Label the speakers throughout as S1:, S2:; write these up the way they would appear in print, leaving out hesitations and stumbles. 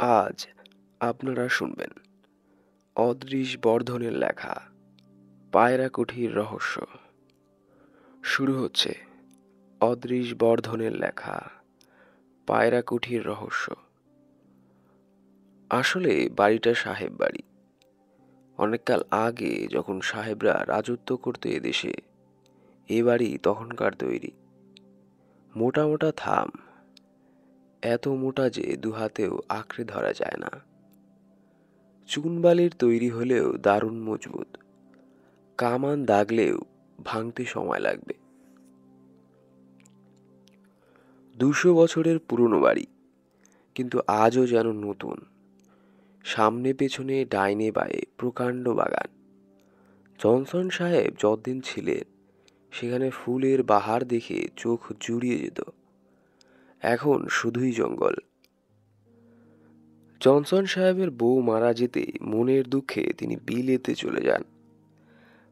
S1: আজ আপনারা শুনবেন অদৃশ বর্ধনের লেখা পায়রাকুঠির রহস্য। শুরু হচ্ছে অদৃশ বর্ধনের লেখা পায়রাকুঠির রহস্য। আসলে বাড়িটা সাহেব বাড়ি। অনেককাল আগে যখন সাহেবরা রাজত্ব করতে এদেশে, এ বাড়ি তখনকার তৈরি। মোটা মোটা থাম, এত মোটা যে দুহাতেও আঁকড়ে ধরা যায় না। চুনবালির তৈরি হলেও দারুণ মজবুত। কামান দাগলেও ভাঙতে সময় লাগবে। 200 বছরের পুরনো বাড়ি, কিন্তু আজও যেন নতুন। সামনে পেছনে ডাইনে বাঁয়ে প্রকাণ্ড বাগান। জনসন সাহেব যতদিন ছিলেন সেখানে ফুলের বাহার দেখে চোখ জুড়িয়ে যেত। এখন শুধুই জঙ্গল। জনসন সাহেবের বউ মারা যেতে মনের দুঃখে তিনি বিলেতে চলে যান।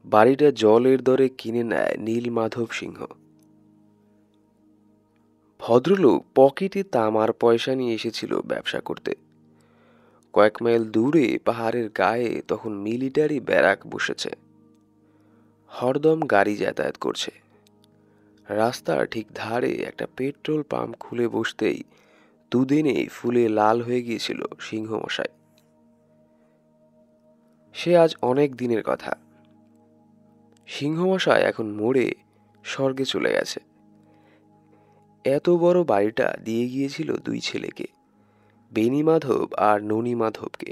S1: বাড়িটা জলের দরে কিনে নেয় নীল মাধব সিংহ। ভদ্রলোক পকেটে তামার পয়সা নিয়ে এসেছিল ব্যবসা করতে। কয়েক মাইল দূরে পাহাড়ের গায়ে তখন মিলিটারি ব্যারাক বসেছে। হরদম গাড়ি যাতায়াত করছে। রাস্তার ঠিক ধারে একটা পেট্রোল পাম্প খুলে বসতেই দুদিনেই ফুলে লাল হয়ে গিয়েছিল সিংহমশাই। সে আজ অনেক দিনের কথা। সিংহমশাই এখন মরে স্বর্গে চলে গেছে। এত বড় বাড়িটা দিয়ে গিয়েছিল 2 ছেলেকে, বেনি মাধব আর ননী মাধবকে।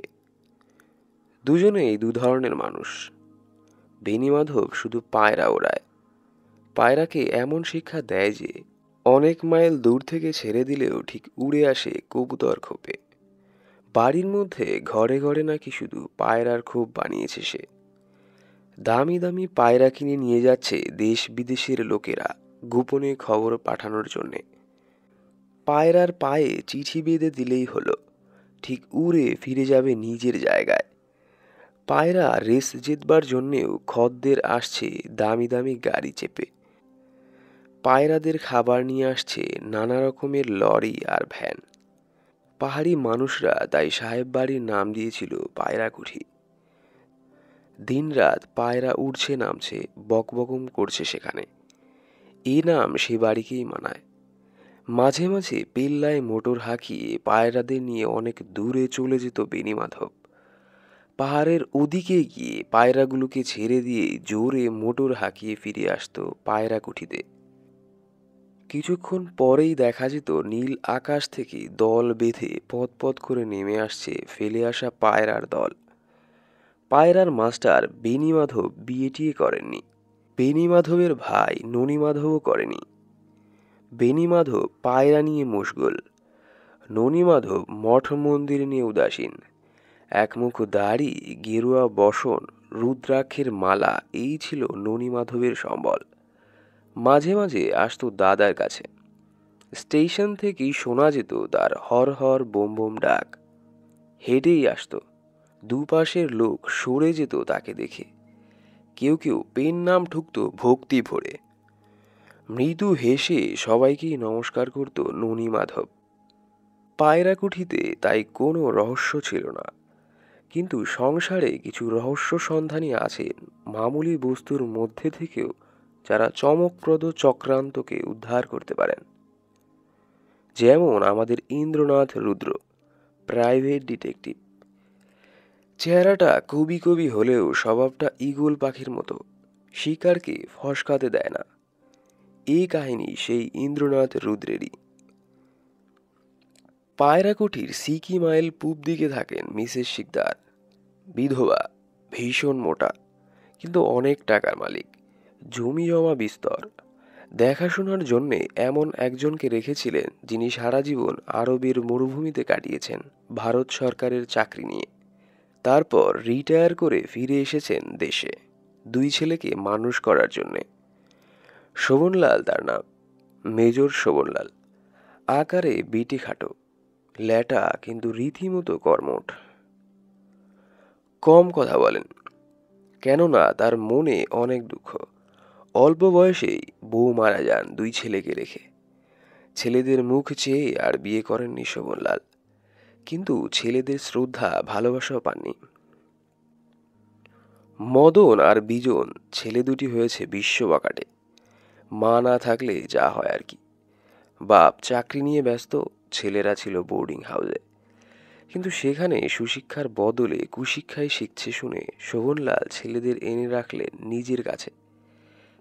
S1: দুজনেই 2 ধরনের মানুষ। বেনি মাধব শুধু পায়রা ওড়ায়। পায়রাকে এমন শিক্ষা দেয় যে অনেক মাইল দূর থেকে ছেড়ে দিলেও ঠিক উড়ে আসে কবুতর খোপে। বাড়ির মধ্যে ঘরে ঘরে নাকি শুধু পায়রার খোপ বানিয়েছে সে। দামি দামি পায়রা কিনে নিয়ে যাচ্ছে দেশ বিদেশের লোকেরা গোপনে খবর পাঠানোর জন্যে। পায়রার পায়ে চিঠি বেঁধে দিলেই হলো, ঠিক উড়ে ফিরে যাবে নিজের জায়গায়। পায়রা রেস জেতবার জন্যেও খদ্দের আসছে দামি দামি গাড়ি চেপে। পায়রাদের খাবার নিয়ে আসছে নানা রকমের লরি আর ভ্যান। পাহাড়ি মানুষরা তাই সাহেব বাড়ির নাম দিয়েছিল পায়রাকুঠি। দিনরাত পায়রা উড়ছে নামছে, বকবকম করছে সেখানে। এ নাম সে বাড়িকেই মানায়। মাঝে মাঝে পেল্লায় মোটর হাঁকিয়ে পায়রাদের নিয়ে অনেক দূরে চলে যেত বেনি মাধব। পাহাড়ের ওদিকে গিয়ে পায়রাগুলোকে ছেড়ে দিয়ে জোরে মোটর হাঁকিয়ে ফিরে আসতো পায়রাকুঠিতে। কিছুক্ষণ পরেই দেখা যেত নীল আকাশ থেকে দল বেঁধে পথ পথ করে নেমে আসছে ফেলে আসা পায়রার দল। পায়রার মাস্টার বেনি মাধব বিয়ে টিয়ে করেননি। বেনি মাধবের ভাই ননী মাধবও করেনি। বেনি মাধব পায়রা নিয়ে মশগুল। ননী মাধব মঠ মন্দির নিয়ে উদাসীন। একমুখ দাড়ি, গেরুয়া বসন, রুদ্রাক্ষের মালা, এই ছিল ননী মাধবের সম্বল। মাঝে মাঝে আসতো দাদার কাছে। স্টেশন থেকেই শোনা যেত তার হর হর বোম বোম ডাক। হেঁটেই আসতো। দুপাশের লোক সরে যেত তাকে দেখে। কেউ কেউ পেন নাম ঠুকতো ভক্তি ভরে। মৃদু হেসে সবাইকেই নমস্কার করত ননী মাধব। পায়রাকুঠিতে তাই কোনো রহস্য ছিল না, কিন্তু সংসারে কিছু রহস্য সন্ধানী আছেন মামুলি বস্তুর মধ্যে থেকেও, যারা চমকপ্রদ চক্রান্তকে উদ্ধার করতে পারেন। যেমন আমাদের ইন্দ্রনাথ রুদ্র, প্রাইভেট ডিটেকটিভ। চেহারাটা কবি কবি হলেও স্বভাবটা ঈগল পাখির মতো, শিকারকে ফসকাতে দেয় না। এই কাহিনী সেই ইন্দ্রনাথ রুদ্রেরই। পায়রাকুঠির সিকি মাইল পূব দিকে থাকেন মিসেস শিকদার। বিধবা, ভীষণ মোটা, কিন্তু অনেক টাকার মালিক। জমি জমা বিস্তর। দেখাশোনার জন্যে এমন একজনকে রেখেছিলেন যিনি সারা জীবন আরবের মরুভূমিতে কাটিয়েছেন ভারত সরকারের চাকরি নিয়ে। তারপর রিটায়ার করে ফিরে এসেছেন দেশে 2 ছেলেকে মানুষ করার জন্যে। শোভনলাল তার নাম, মেজর শোভনলাল। আকারে বেটে খাটো, ল্যাটা কিন্তু রীতিমতো কর্মঠ। কম কথা বলেন, কেননা তার মনে অনেক দুঃখ। অল্প বয়সেই বউ মারা যান 2 ছেলেকে রেখে। ছেলেদের মুখ চেয়ে আর বিয়ে করেননি শোভনলাল। কিন্তু ছেলেদের শ্রদ্ধা ভালোবাসাও পাননি। মদন আর বিজন ছেলে দুটি হয়েছে বিশ্ববাকাটে। মা না থাকলে যা হয় আর কি। বাপ চাকরি নিয়ে ব্যস্ত, ছেলেরা ছিল বোর্ডিং হাউসে। কিন্তু সেখানে সুশিক্ষার বদলে কুশিক্ষাই শিখছে শুনে শোভনলাল ছেলেদের এনে রাখলেন নিজের কাছে।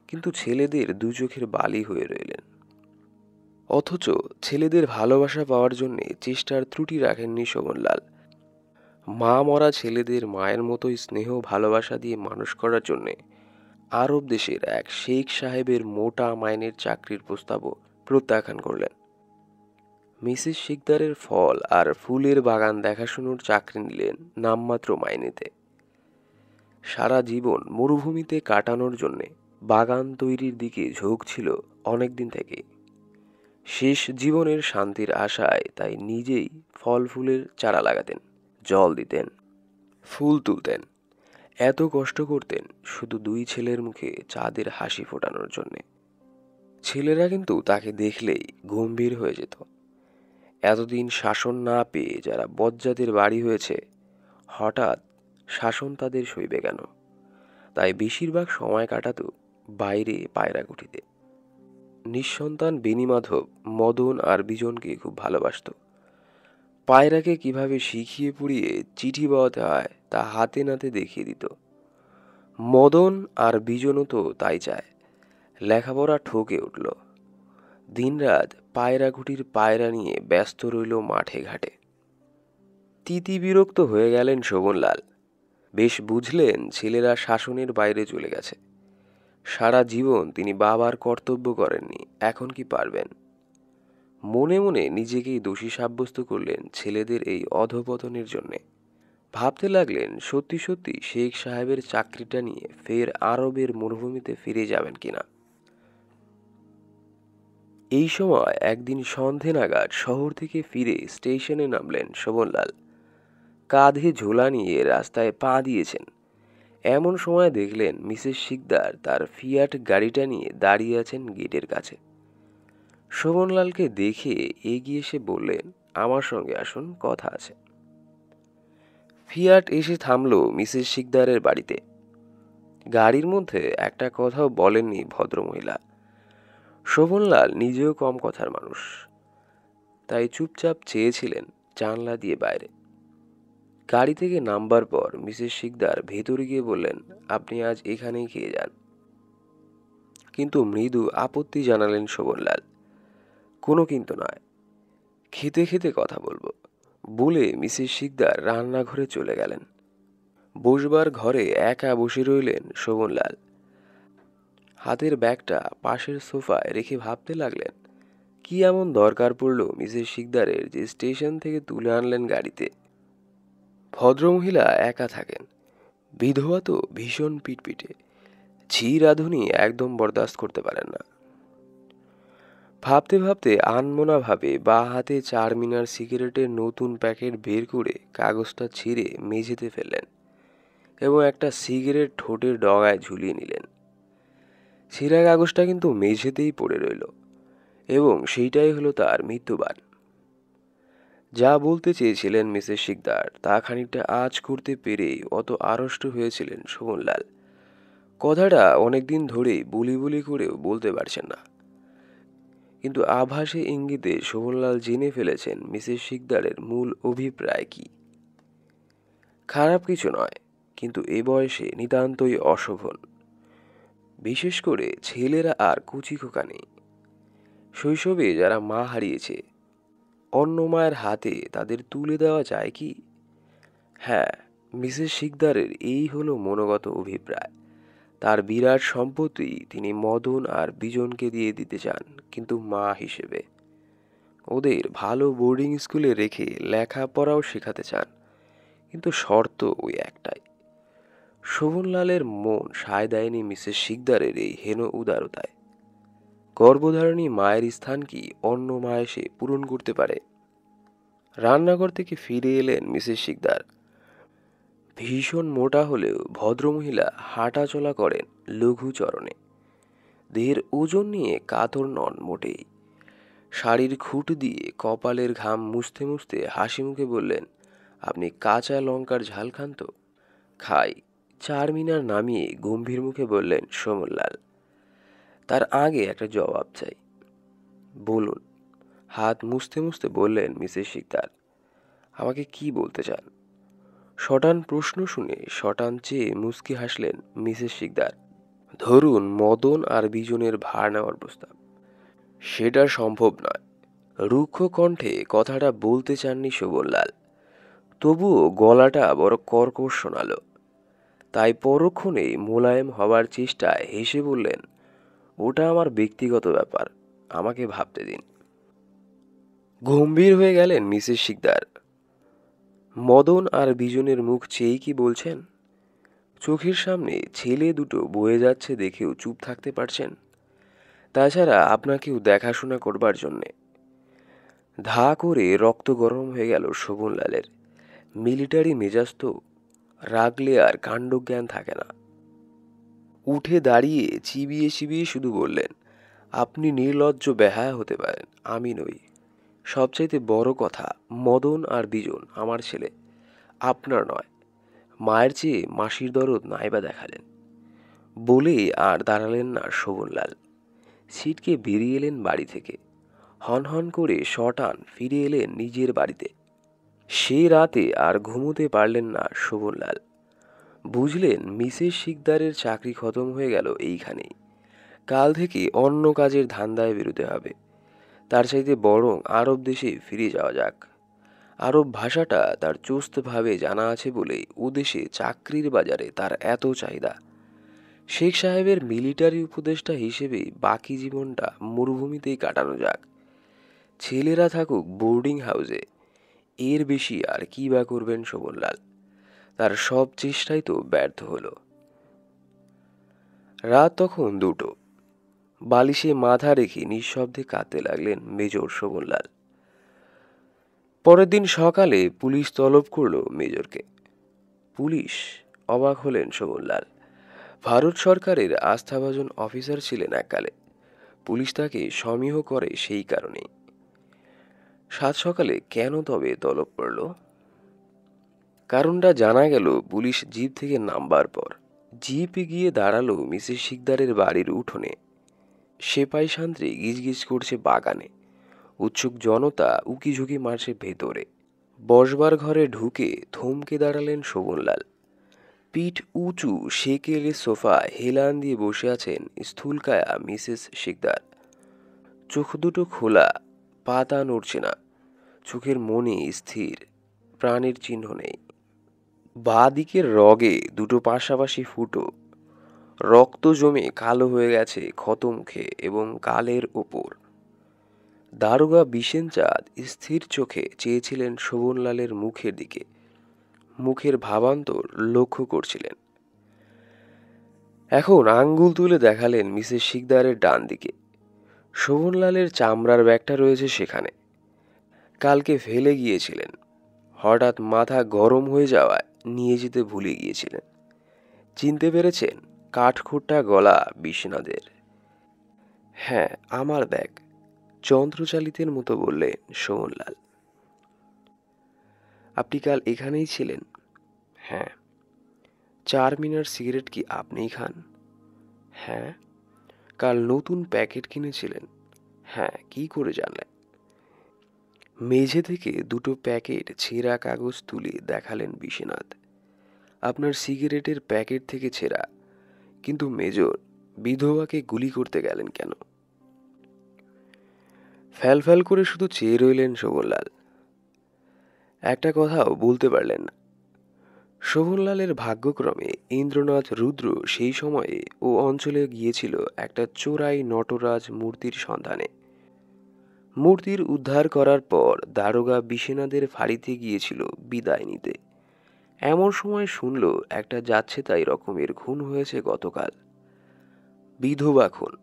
S1: কিন্তু ছেলেদের দু চোখের বালি হয়ে রইলেন। অথচ ছেলেদের ভালোবাসা পাওয়ার জন্যে চেষ্টার ত্রুটি রাখেননি শোভনলাল। মা মরা ছেলেদের মায়ের মতোই স্নেহ ভালোবাসা দিয়ে মানুষ করার জন্যে আরব দেশের এক শেখ সাহেবের মোটা মাইনের চাকরির প্রস্তাবও প্রত্যাখ্যান করলেন। মিসেস শিকদারের ফল আর ফুলের বাগান দেখাশুনোর চাকরি নিলেন নামমাত্র মাইনেতে। সারা জীবন মরুভূমিতে কাটানোর জন্যে বাগান তৈরির দিকে ঝোঁক ছিল অনেকদিন থেকেই। শেষ জীবনের শান্তির আশায় তাই নিজেই ফল ফুলের চারা লাগাতেন, জল দিতেন, ফুল তুলতেন, এত কষ্ট করতেন শুধু দুই ছেলের মুখে চাঁদের হাসি ফোটানোর জন্যে। ছেলেরা কিন্তু তাকে দেখলেই গম্ভীর হয়ে যেত। এতদিন শাসন না পেয়ে যারা বজ্জাতের বাড়ি হয়েছে, হঠাৎ শাসন তাদের সইবে কেন? তাই বেশিরভাগ সময় কাটাতো বাইরে পায়রাগুটিতে। নিঃসন্তান বেণীমাধব মদন আর বিজনকে খুব ভালোবাসত। পায়রাকে কিভাবে শিখিয়ে পুড়িয়ে চিঠি বওয়াতে হয় তা হাতে নাতে দেখিয়ে দিত। মদন আর বিজনও তো তাই চায়। লেখাপড়া ঠকে উঠল। দিনরাত পায়রাঘুটির পায়রা নিয়ে ব্যস্ত রইল মাঠে ঘাটে। তিতি বিরক্ত হয়ে গেলেন শোভনলাল। বেশ বুঝলেন ছেলেরা শাসনের বাইরে চলে গেছে। সারা জীবন তিনি বাবার কর্তব্য করেননি, এখন কি পারবেন? মনে মনে নিজেকেই দোষী সাব্যস্ত করলেন ছেলেদের এই অধঃপতনের জন্যে। ভাবতে লাগলেন সত্যি সত্যি শেখ সাহেবের চাকরিটা নিয়ে ফের আরবের মরুভূমিতে ফিরে যাবেন কিনা। এই সময় একদিন সন্ধে নাগাদ শহর থেকে ফিরে স্টেশনে নামলেন শোভনলাল। কাঁধে ঝোলা নিয়ে রাস্তায় পা দিয়েছেন। এমন সময় দেখলেন মিসেস শিকদার তার ফিয়াট গাড়িটা নিয়ে দাঁড়িয়ে আছেন গেটের কাছে। শোভনলালকে দেখে এগিয়ে এসে বললেন, আমার সঙ্গে আসুন, কথা আছে। ফিয়াট এসে থামল মিসেস শিকদারের বাড়িতে। গাড়ির মধ্যে একটা কথাও বলেননি ভদ্রমহিলা। শোভনলাল নিজেও কম কথার মানুষ, তাই চুপচাপ চেয়েছিলেন জানলা দিয়ে বাইরে। গাড়ি থেকে নামবার পর মিসেস শিকদার ভেতরে গিয়ে বললেন, আপনি আজ এখানেই খেয়ে যান। কিন্তু মৃদু আপত্তি জানালেন শোভনলাল। কোনো কিন্তু নয়, খেতে খেতে কথা বলবো বলে মিসেস শিকদার রান্নাঘরে চলে গেলেন। বসবার ঘরে একা বসে রইলেন শোভনলাল। হাতের ব্যাগটা পাশের সোফায় রেখে ভাবতে লাগলেন, কি এমন দরকার পড়ল মিসেস শিকদারের যে স্টেশন থেকে তুলে আনলেন গাড়িতে। ভদ্রমহিলা একা থাকেন, বিধবা তো ভীষণ পিটপিটে, ঝি রাঁধুনি একদম বরদাস্ত করতে পারেন না। ভাবতে ভাবতে আনমনা ভাবে বা হাতে চারমিনার সিগারেটের নতুন প্যাকেট বের করে কাগজটা ছিঁড়ে মেঝেতে ফেললেন এবং একটা সিগারেট ঠোঁটের ডগায় ঝুলিয়ে নিলেন। ছিঁড়া কাগজটা কিন্তু মেঝেতেই পড়ে রইল এবং সেইটাই হলো তার মৃত্যুবান। যা বলতে চেয়েছিলেন মিসেস শিকদার তা খানিকটা আঁচ করতে পেরেই অত আড়ষ্ট হয়েছিলেন শোভনলাল। কথাটা অনেকদিন ধরেই বুলি বুলি করেও বলতে পারছেন না। কিন্তু আভাসে ইঙ্গিতে শোভনলাল জেনে ফেলেছেন মিসেস শিকদারের মূল অভিপ্রায় কি। খারাপ কিছু নয়, কিন্তু এ বয়সে নিতান্তই অশোভন। বিশেষ করে ছেলেরা আর কুচি খোকা নেই। শৈশবে যারা মা হারিয়েছে, অন্য মায়ের হাতে তাদের তুলে দেওয়া যায় কি? হ্যাঁ, মিসেস শিকদারের এই হলো মনোগত অভিপ্রায়। তার বিরাট সম্পত্তি তিনি মদন আর বিজনকে দিয়ে দিতে চান, কিন্তু মা হিসেবে। ওদের ভালো বোর্ডিং স্কুলে রেখে লেখাপড়াও শেখাতে চান, কিন্তু শর্ত ওই একটাই। শোভনলালের মন সায় দেয়নি মিসেস শিকদারের এই হেন উদারতায়। গর্ভধারিণী মায়ের স্থান কি অন্য মা এসে পূরণ করতে পারে? রান্নাঘর থেকে ফিরে এলেন মিসেস শিকদার। ভীষণ মোটা হলেও ভদ্রমহিলা হাঁটা চলা করেন লঘু চরণে। দেহের ওজন নিয়ে কাতর নন মোটেই। শাড়ির খুঁট দিয়ে কপালের ঘাম মুছতে মুছতে হাসি মুখে বললেন, আপনি কাঁচা লঙ্কার ঝাল খান তো? খাই। চারমিনার নামিয়ে গম্ভীর মুখে বললেন শোভনলাল। তার আগে একটা জবাব চাই। বলুন। হাত মুছতে মুছতে বললেন মিসেস শিকদার। আমাকে কি বলতে চান? শটান প্রশ্ন শুনে শটান চেয়ে মুচকি হাসলেন মিসেস শিকদার। ধরুন মদন আর বিজনের ভার নেওয়ার প্রস্তাব। সেটা সম্ভব নয়। রুক্ষ কণ্ঠে কথাটা বলতে চাননি শোভনলাল, তবুও গলাটা বড় কর্কশ শোনালো। তাই পরক্ষণেই মোলায়েম হবার চেষ্টায় হেসে বললেন, ওটা আমার ব্যক্তিগত ব্যাপার, আমাকে ভাবতে দিন। গম্ভীর হয়ে গেলেন মিসেস শিকদার। মদন আর বিজনের মুখ চেয়েই কি বলছেন? চোখের সামনে ছেলে দুটো বয়ে যাচ্ছে দেখেও চুপ থাকতে পারছেন? তাছাড়া আপনাকেও দেখাশোনা করবার জন্যে। ধা করে রক্ত গরম হয়ে গেল শোভনলালের। মিলিটারি মেজাজ তো, রাগলে আর কাণ্ডজ্ঞান থাকে না। উঠে দাঁড়িয়ে চিবিয়ে চিবিয়ে শুধু বললেন, আপনি নির্লজ্জ বেহায়া হতে পারেন, আমি নই। সবচাইতে বড় কথা, মদন আর বিজন আমার ছেলে, আপনার নয়। মায়ের চেয়ে মাসির দরদ নাইবা দেখালেন। বলেই আর দাঁড়ালেন না শোভনলাল। ছিটকে বেরিয়ে এলেন বাড়ি থেকে। হনহন করে শটান ফিরে এলেন নিজের বাড়িতে। সেই রাতে আর ঘুমোতে পারলেন না শোভনলাল। বুঝলেন মিসেস শিকদারের চাকরি খতম হয়ে গেল এইখানেই। কাল থেকে অন্য কাজের ধান্দায় বেরোতে হবে। তার চাইতে বরং আরব দেশে ফিরে যাওয়া যাক। আরব ভাষাটা তার চুস্তভাবে জানা আছে বলেই ও দেশে চাকরির বাজারে তার এত চাহিদা। শেখ সাহেবের মিলিটারি উপদেষ্টা হিসেবে বাকি জীবনটা মরুভূমিতেই কাটানো যাক। ছেলেরা থাকুক বোর্ডিং হাউসে। এর বেশি আর কি বা করবেন শোভনলাল? তার সব চেষ্টাই তো ব্যর্থ হলো। রাত তখন 2টো। বালিশে মাথা রেখে নিঃশব্দে কাঁদতে লাগলেন মেজর শোভনলাল। পরের দিন সকালে পুলিশ তলব করলো মেজরকে। পুলিশ? অবাক হলেন শোভনলাল। ভারত সরকারের আস্থাভাজন অফিসার ছিলেন এককালে। পুলিশ তাকে সমীহ করে সেই কারণেই। সাত সকালে কেন তবে তলব পড়ল? কারণটা জানা গেল পুলিশ জিপ থেকে নামবার পর। জিপে গিয়ে দাঁড়ালো মিসেস শিকদারের বাড়ির উঠোনে। সেপাই সান্ত্রী গিজগিজ করছে বাগানে। উৎসুক জনতা উকিঝুঁকি মারছে ভেতরে। বসবার ঘরে ঢুকে থমকে দাঁড়ালেন শোভনলাল। পিঠ উঁচু সেকেলে সোফা হেলান দিয়ে বসে আছেন স্থূলকায়া মিসেস শিকদার। চোখ দুটো খোলা, পাতা নড়ছে না। চোখের মনে স্থির, প্রাণের চিহ্ন নেই। বাঁ দিকের রগে দুটো পাশাপাশি ফুটো। রক্ত জমে কালো হয়ে গেছে ক্ষত মুখে এবং গালের ওপর। দারোগা বিশেন চাঁদ স্থির চোখে চেয়েছিলেন শোভনলালের মুখের দিকে। মুখের ভাবান্তর লক্ষ্য করছিলেন। এখন আঙ্গুল তুলে দেখালেন মিসেস শিকদারের ডান দিকে। শোভনলালের চামড়ার ব্যাগটা রয়েছে সেখানে। কালকে ফেলে গিয়েছিলেন। হঠাৎ মাথা গরম হয়ে যাওয়ায় নিয়ে যেতে ভুলে গিয়েছিলেন। চিনতে পেরেছেন? কাঠখোট্টা গলা বিশ্বনাথের। হ্যাঁ, আমার ব্যাগ, যন্ত্রচালিতের মতো বললেন শোভনলাল। আপনি কাল এখানেই ছিলেন? হ্যাঁ। চারমিনার সিগারেট কি আপনিই খান? হ্যাঁ। কাল নতুন প্যাকেট কিনেছিলেন? হ্যাঁ। কি করে জানলেন? মেঝে থেকে দুটো প্যাকেট ছেঁড়া কাগজ তুলে দেখালেন বিশ্বনাথ। আপনার সিগারেটের প্যাকেট থেকে ছেঁড়া। কিন্তু মেজর, বিধবাকে গুলি করতে গেলেন কেন? ফ্যাল ফ্যাল করে শুধু চেয়ে রইলেন শোভনলাল। একটা কথাও বলতে পারলেন না। শোভনলালের ভাগ্যক্রমে ইন্দ্রনাথ রুদ্র সেই সময়ে ও অঞ্চলে গিয়েছিল একটা চোরাই নটরাজ মূর্তির সন্ধানে। মূর্তির উদ্ধার করার পর দারোগা বিশ্বনাথের ফাঁড়িতে গিয়েছিল বিদায় নিতে। এমন সময় শুনল একটা যাচ্ছে তাই রকমের খুন হয়েছে গতকাল। বিধবা খুন,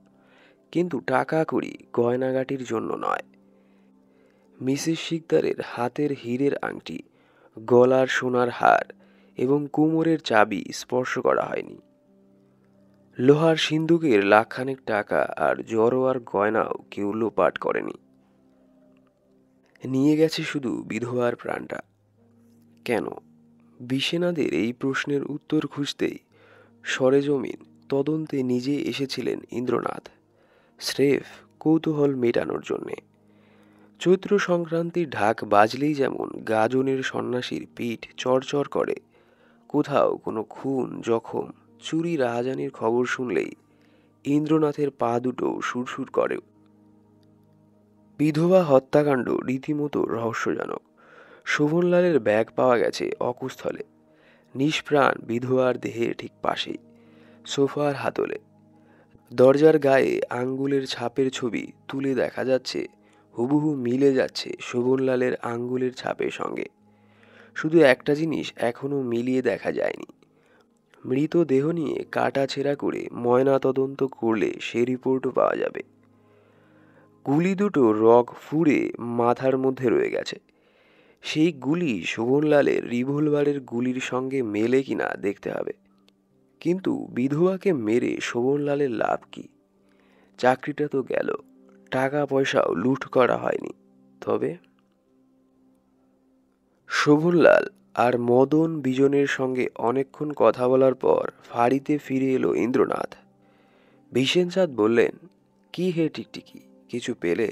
S1: কিন্তু টাকা কড়ি গয়নাগাটির জন্য নয়। মিসেস শিকদারের হাতের হীরের আংটি, গলার সোনার হার এবং কোমরের চাবি স্পর্শ করা হয়নি। লোহার সিন্দুকের লাখখানেক টাকা আর জড়োয়ার গয়নাও কেউ লোপাট করেনি। নিয়ে গেছে শুধু বিধবার প্রাণটা। কেন? বিশেনাদের এই প্রশ্নের উত্তর খুঁজতেই সরেজমিন তদন্তে নিজে এসেছিলেন ইন্দ্রনাথ, স্রেফ কৌতূহল মেটানোর জন্যে। চৈত্র সংক্রান্তির ঢাক বাজলেই যেমন গাজনের সন্ন্যাসীর পিঠ চড়চড় করে, কোথাও কোনো খুন, জখম, চুরি, রাহাজানির খবর শুনলেই ইন্দ্রনাথের পা দুটো সুরসুর করে। বিধবা হত্যাকাণ্ড রীতিমতো রহস্যজনক। শোভনলালের ব্যাগ পাওয়া গেছে অকুস্থলে, নিষ্প্রাণ বিধবার দেহের ঠিক পাশেই, সোফার হাতলে। দরজার গায়ে আঙ্গুলের ছাপের ছবি তুলে দেখা যাচ্ছে, হুবহু মিলে যাচ্ছে শোভনলালের আঙ্গুলের ছাপের সঙ্গে। শুধু একটা জিনিস এখনো মিলিয়ে দেখা যায়নি, মৃতদেহ নিয়ে কাটাছেঁড়া করে ময়না তদন্ত করলে সে রিপোর্টও পাওয়া যাবে। গুলি দুটো রগ ফুঁড়ে মাথার মধ্যে রয়ে গেছে। সেই গুলি শোভনলালের রিভলভারের গুলির সঙ্গে মেলে কিনা দেখতে হবে। কিন্তু বিধবাকে মেরে শোভনলালের লাভ কি? চাকরিটা তো গেল, টাকা পয়সাও লুট করা হয়নি। তবে শোভনলাল আর মদন বিজনের সঙ্গে অনেকক্ষণ কথা বলার পর ফাঁড়িতে ফিরে এলো ইন্দ্রনাথ। বিশেনচাঁদ বললেন, কি হে টিকটিকি, কিছু পেলে?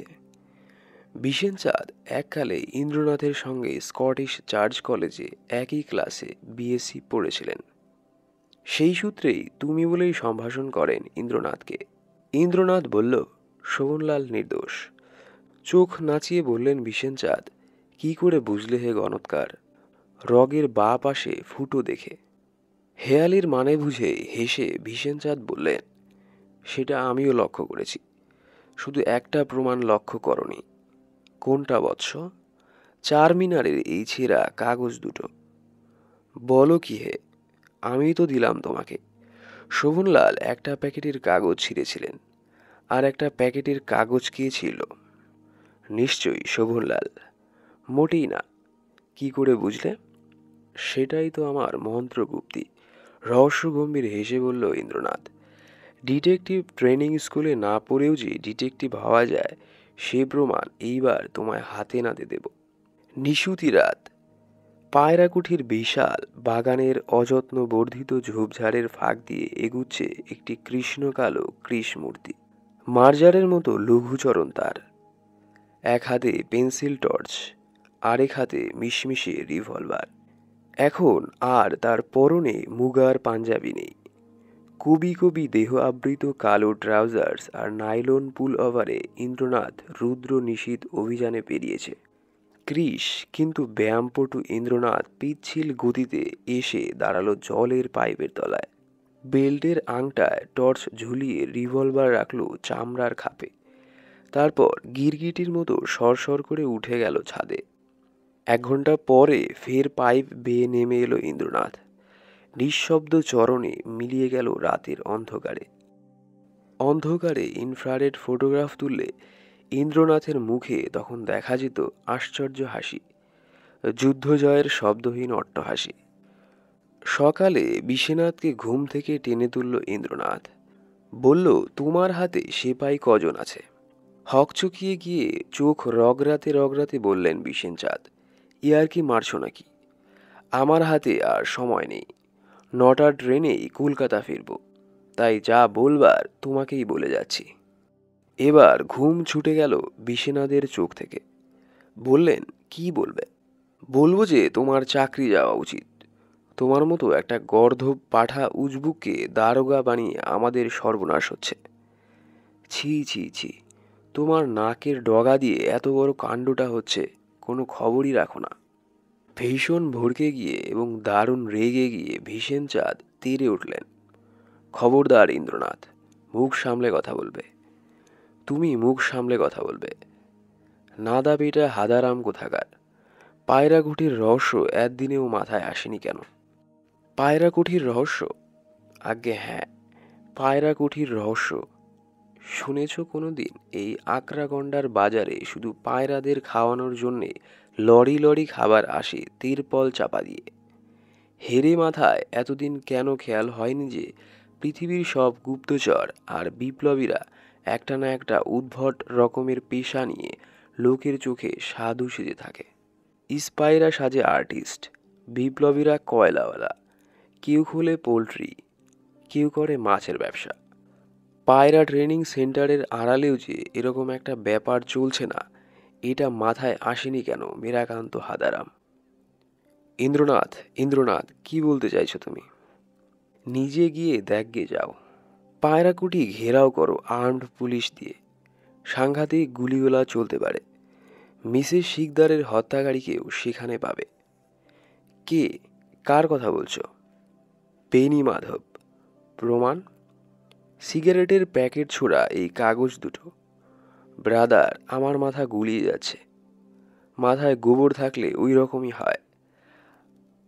S1: বিশেনচাঁদ এককালে ইন্দ্রনাথের সঙ্গে স্কটিশ চার্চ কলেজে একই ক্লাসে বিএসসি পড়েছিলেন। সেই সূত্রেই তুমি বলেই সম্ভাষণ করেন ইন্দ্রনাথকে। ইন্দ্রনাথ বলল, শোভনলাল নির্দোষ। চোখ নাচিয়ে বললেন বিশেনচাঁদ, কি করে বুঝলে হে গণৎকার? রগের বাঁ পাশে ফুটো দেখে। হেয়ালির মানে বুঝে হেসে বিশেনচাঁদ বললেন, সেটা আমিও লক্ষ্য করেছি, শুধু একটা প্রমাণ লক্ষ্য করনি। কোনটা বৎস? চারমিনারের এই ছেঁড়া কাগজ দুটো। বলো কি হে, আমি তো দিলাম তোমাকে। শোভনলাল একটা প্যাকেটের কাগজ ছিঁড়েছিলেন, আর একটা প্যাকেটের কাগজ কে ছিল? নিশ্চয়ই শোভনলাল। মোটেই না। কি করে বুঝলে? সেটাই তো আমার মন্ত্রগুপ্তি, রহস্যগম্ভীর হেসে বলল ইন্দ্রনাথ। ডিটেকটিভ ট্রেনিং স্কুলে না পড়েও যে ডিটেকটিভ হওয়া যায়, সে প্রমাণ এইবার তোমায় হাতে নাতে দেব। নিশুতি রাত। পায়রাকুঠির বিশাল বাগানের অযত্ন বর্ধিত ঝোপঝাড়ের ফাঁক দিয়ে এগুচ্ছে একটি কৃষ্ণকালো কৃষ্ণমূর্তি। মার্জারের মতো লঘুচরণ তার। এক হাতে পেন্সিল টর্চ, আরেক হাতে মিশমিশে রিভলভার। এখন আর তার পরনে মুগার পাঞ্জাবি নেই। কবি কবি দেহ আবৃত কালো ট্রাউজার্স আর নাইলন পুল ওভারে ইন্দ্রনাথ রুদ্র নিশীথ অভিযানে পেরিয়েছে। কৃষ কিন্তু ব্যায়ামপটু ইন্দ্রনাথ পিচ্ছিল গতিতে এসে দাঁড়ালো জলের পাইপের তলায়। বেল্টের আংটায় টর্চ ঝুলিয়ে রিভলভার রাখলো চামড়ার খাপে। তারপর গিরগিটির মতো সরসর করে উঠে গেল ছাদে। 1 ঘন্টা পরে ফের পাইপ বেয়ে নেমে এলো ইন্দ্রনাথ। নিঃশব্দ চরণে মিলিয়ে গেল রাতের অন্ধকারে। অন্ধকারে ইনফ্রারেড ফটোগ্রাফ তুললে ইন্দ্রনাথের মুখে তখন দেখা যেত আশ্চর্য হাসি, যুদ্ধজয়ের শব্দহীন অট্টহাসি। সকালে বিশ্বনাথকে ঘুম থেকে টেনে তুলল ইন্দ্রনাথ। বলল, তোমার হাতে সেপাই কজন আছে? হকচকিয়ে গিয়ে চোখ রগরাতে রগরাতে বললেন বিশেনচাঁদ, ইয়ার কি মারছো নাকি? আমার হাতে আর সময় নেই, 9টার ট্রেনেই কলকাতা ফিরব, তাই যা বলবার তোমাকেই বলে যাচ্ছি। এবার ঘুম ছুটে গেল বিশেনাদের চোখ থেকে। বললেন, কি বলবে? বলবো যে তোমার চাকরি যাওয়া উচিত। তোমার মতো একটা গর্ধব পাঠা উজবুককে দারোগা বানিয়ে আমাদের সর্বনাশ হচ্ছে। ছি ছি ছি, তোমার নাকের ডগা দিয়ে এত বড় কাণ্ডটা হচ্ছে, কোনো খবরই রাখো না। ভীষণ ভড়কে গিয়ে এবং দারুণ রেগে গিয়ে বিশেনচাঁদ তেড়ে উঠলেন। খবরদার ইন্দ্রনাথ, মুখ সামলে কথা বলবে। তুমি মুখ সামলে কথা বলবে। নাদা বেটা হাদারাম কোথাকার। পায়রাকুঠির রহস্য একদিনেও মাথায় আসেনি কেন? পায়রাকুঠির রহস্য? আজ্ঞে হ্যাঁ, পায়রাকুঠির রহস্য। শুনেছ কোনো দিন এই আকরাগন্ডার বাজারে শুধু পায়রাদের খাওয়ানোর জন্যে লরি লরি খাবার আসে তিরপল চাপা দিয়ে? হেরে মাথায় এতদিন কেন খেয়াল হয়নি যে পৃথিবীর সব গুপ্তচর আর বিপ্লবীরা একটা না একটা উদ্ভট রকমের পেশা নিয়ে লোকের চোখে সাধু সেজে থাকে। স্পাইরা সাজে আর্টিস্ট, বিপ্লবীরা কয়লাওয়ালা, কেউ খোলে পোল্ট্রি, কেউ করে মাছের ব্যবসা। পায়রা ট্রেনিং সেন্টারের আড়ালেও যে এরকম একটা ব্যাপার চলছে না, এটা মাথায় আসেনি কেন মীরাকান্ত হাদারাম? ইন্দ্রনাথ, ইন্দ্রনাথ, কি বলতে চাইছো তুমি? নিজে গিয়ে দেখগে যাও। পায়রাকুটি ঘেরাও করো আর্মড পুলিশ দিয়ে। সাংঘাতিক গুলিগোলা চলতে পারে। মিসেস শিকদারের হত্যাকারীকেও সেখানে পাবে। কে, কার কথা বলছো? বেনি মাধব। প্রমাণ? সিগারেটের প্যাকেট ছোড়া এই কাগজ দুটো। ব্রাদার, আমার মাথা গুলিয়ে যাচ্ছে। মাথায় গোবর থাকলে ওই রকমই হয়।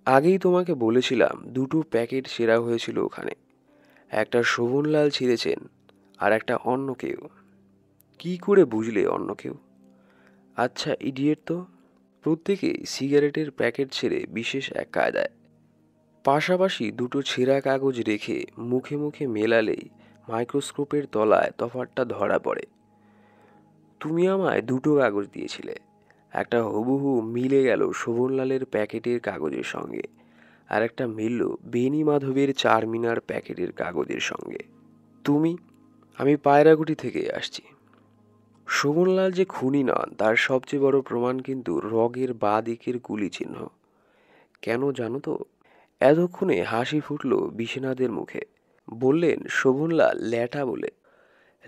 S1: আগেই তোমাকে বলেছিলাম দুটো প্যাকেট ছেঁড়া হয়েছিল ওখানে। একটা শোভনলাল ছিঁড়েছেন আর একটা অন্য কেউ। কি করে বুঝলে অন্য কেউ? আচ্ছা ইডিয়েট তো। প্রত্যেকেই সিগারেটের প্যাকেট ছেড়ে বিশেষ এক কায়দায়। পাশাপাশি দুটো ছেঁড়া কাগজ রেখে মুখে মুখে মেলালেই মাইক্রোস্কোপের তলায় তফাৎটা ধরা পড়ে। তুমি আমায় দুটো কাগজ দিয়েছিলে। একটা হুবহু মিলে গেল শোভনলালের প্যাকেটের কাগজের সঙ্গে, আর একটা মিলল বেনি মাধবের চারমিনার প্যাকেটের কাগজের সঙ্গে। আমি পায়রাগুটি থেকে আসছি। শোভনলাল যে খুনি নন তার সবচেয়ে বড় প্রমাণ কিন্তু রগের বাঁ দিকের গুলি চিহ্ন। কেন জানো তো? এতক্ষণে হাসি ফুটল বিশ্বনাথের মুখে। বললেন শোভনলাল ল্যাটা বলে।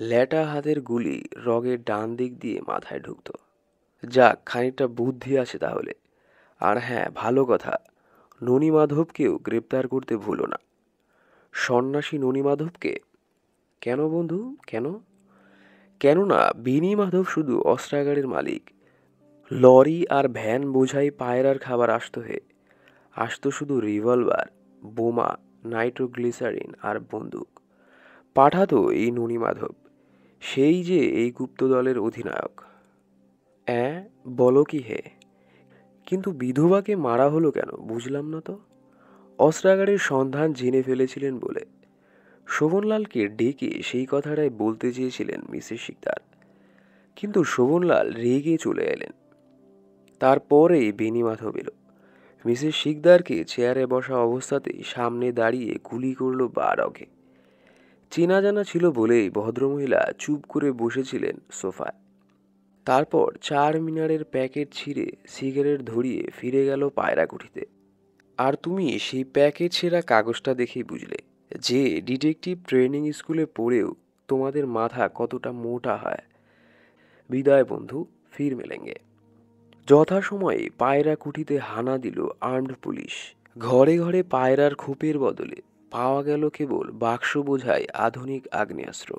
S1: ল্যাটা হাতের গুলি রগের ডান দিক দিয়ে মাথায় ঢুকত। যাক, খানিকটা বুদ্ধি আছে তাহলে। আর হ্যাঁ, ভালো কথা, ননীমাধবকেও গ্রেপ্তার করতে ভুলো না। সন্ন্যাসী ননীমাধবকে? কেন বন্ধু, কেন? কেননা বেনি মাধব শুধু অস্ত্রাগারের মালিক। লরি আর ভ্যান বোঝাই পায়রার খাবার আসতো শুধু রিভলভার, বোমা, নাইট্রোগ্লিসারিন আর বন্দুক। পাঠাতো এই ননীমাধব, সেই যে এই গুপ্তদলের অধিনায়ক। বলো কি হে? কিন্তু বিধবাকে মারা হলো কেন বুঝলাম না তো। অস্ত্রাগারের সন্ধান জেনে ফেলেছিলেন বলে শোভনলালকে ডেকে সেই কথাটাই বলতে চেয়েছিলেন মিসেস শিকদার। কিন্তু শোভনলাল রেগে চলে এলেন। তারপরেই বেনি মাধব এলো। মিসেস শিকদারকে চেয়ারে বসা অবস্থাতেই সামনে দাঁড়িয়ে গুলি করল বা রগে। চেনা জানা ছিল বলেই ভদ্রমহিলা চুপ করে বসেছিলেন সোফায়। তারপর চারমিনারের প্যাকেট ছিঁড়ে সিগারেট ধরিয়ে ফিরে গেল পায়রাকুঠিতে। আর তুমি সেই প্যাকেট ছেঁড়া কাগজটা দেখেই বুঝলে যে ডিটেকটিভ ট্রেনিং স্কুলে পড়েও তোমাদের মাথা কতটা মোটা হয়। বিদায় বন্ধু, ফির মেলেঙ্গে। যথাসময়ে পায়রাকুঠিতে হানা দিল আর্মড পুলিশ। ঘরে ঘরে পায়রার খোপের বদলে পাওয়া গেল কেবল বাক্স বোঝাই আধুনিক আগ্নেয়াস্ত্র।